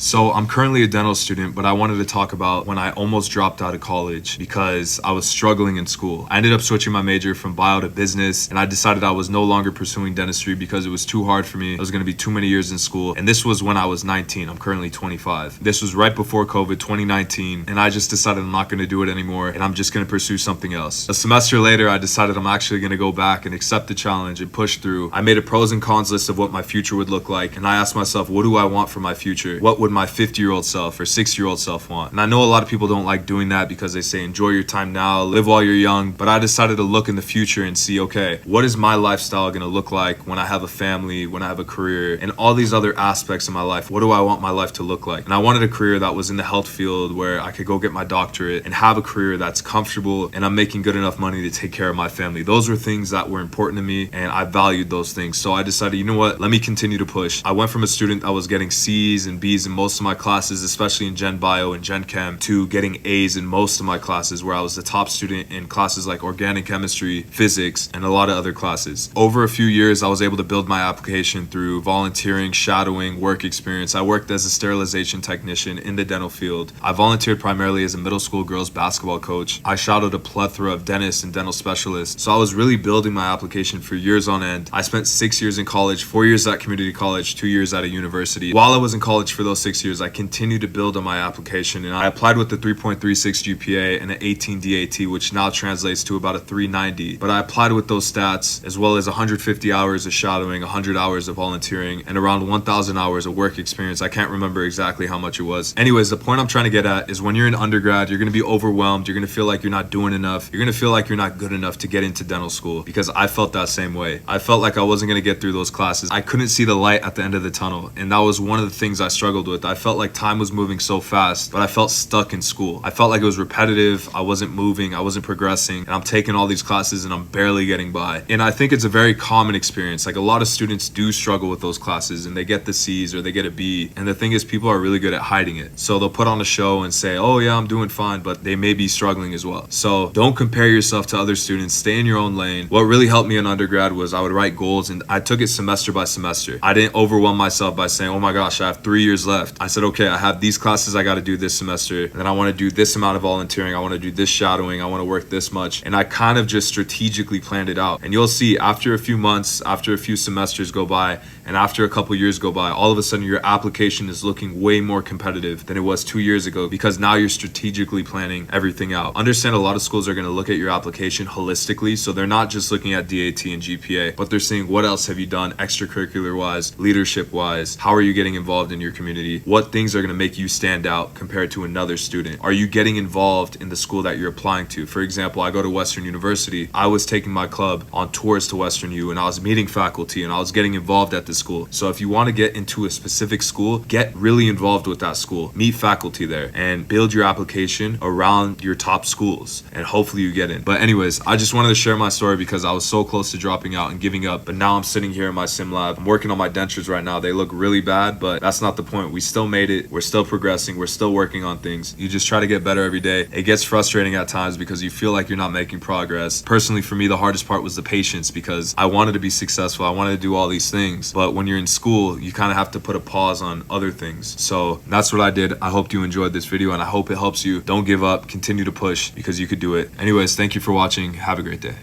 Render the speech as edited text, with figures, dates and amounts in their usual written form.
So I'm currently a dental student, but I wanted to talk about when I almost dropped out of college because I was struggling in school. I ended up switching my major from bio to business, and I decided I was no longer pursuing dentistry because it was too hard for me. It was going to be too many years in school, and this was when I was 19. I'm currently 25. This was right before COVID, 2019, and I just decided I'm not going to do it anymore, and I'm just going to pursue something else. A semester later, I decided I'm actually going to go back and accept the challenge and push through. I made a pros and cons list of what my future would look like, and I asked myself, what do I want for my future? What would my 50-year-old self or 60-year-old self want? And I know a lot of people don't like doing that because they say enjoy your time now, live while you're young, but I decided to look in the future and see, okay, what is my lifestyle going to look like when I have a family, when I have a career, and all these other aspects of my life? What do I want my life to look like? And I wanted a career that was in the health field where I could go get my doctorate and have a career that's comfortable and I'm making good enough money to take care of my family. Those were things that were important to me, and I valued those things. So I decided, you know what, let me continue to push. I went from a student that was getting C's and B's in most of my classes, especially in Gen Bio and Gen Chem, to getting A's in most of my classes, where I was the top student in classes like organic chemistry, physics, and a lot of other classes. Over a few years, I was able to build my application through volunteering, shadowing, work experience. I worked as a sterilization technician in the dental field. I volunteered primarily as a middle school girls basketball coach. I shadowed a plethora of dentists and dental specialists. So I was really building my application for years on end. I spent 6 years in college, 4 years at community college, 2 years at a university. While I was in college for those 6 years, I continued to build on my application, and I applied with the 3.36 GPA and an 18 DAT, which now translates to about a 390. But I applied with those stats, as well as 150 hours of shadowing, 100 hours of volunteering, and around 1,000 hours of work experience. I can't remember exactly how much it was. Anyways, the point I'm trying to get at is when you're in undergrad, you're going to be overwhelmed. You're going to feel like you're not doing enough. You're going to feel like you're not good enough to get into dental school, because I felt that same way. I felt like I wasn't going to get through those classes. I couldn't see the light at the end of the tunnel, and that was one of the things I struggled with. I felt like time was moving so fast, but I felt stuck in school. I felt like it was repetitive. I wasn't moving. I wasn't progressing, and I'm taking all these classes and I'm barely getting by. And I think it's a very common experience. Like, a lot of students do struggle with those classes and they get the C's or they get a B. And the thing is, people are really good at hiding it. So they'll put on a show and say, oh yeah, I'm doing fine, but they may be struggling as well. So don't compare yourself to other students. Stay in your own lane. What really helped me in undergrad was I would write goals, and I took it semester by semester. I didn't overwhelm myself by saying, oh my gosh, I have 3 years left. I said, okay, I have these classes I got to do this semester, and then I want to do this amount of volunteering. I want to do this shadowing. I want to work this much. And I kind of just strategically planned it out. And you'll see, after a few months, after a few semesters go by, and after a couple years go by, all of a sudden your application is looking way more competitive than it was 2 years ago, because now you're strategically planning everything out. Understand, a lot of schools are going to look at your application holistically, so they're not just looking at DAT and GPA, but they're seeing what else have you done extracurricular wise, leadership wise, how are you getting involved in your community, what things are going to make you stand out compared to another student, are you getting involved in the school that you're applying to. For example, I go to Western University. I was taking my club on tours to WesternU, and I was meeting faculty, and I was getting involved at the school. So if you want to get into a specific school, get really involved with that school, meet faculty there, and build your application around your top schools, and hopefully you get in. But anyways, I just wanted to share my story because I was so close to dropping out and giving up, but now I'm sitting here in my sim lab. I'm working on my dentures right now. They look really bad, but that's not the point. We still made it. We're still progressing. We're still working on things. You just try to get better every day. It gets frustrating at times because you feel like you're not making progress. Personally, for me, the hardest part was the patience, because I wanted to be successful. I wanted to do all these things, but when you're in school, you kind of have to put a pause on other things. So that's what I did. I hope you enjoyed this video, and I hope it helps you. Don't give up. Continue to push, because you could do it. Anyways, thank you for watching. Have a great day.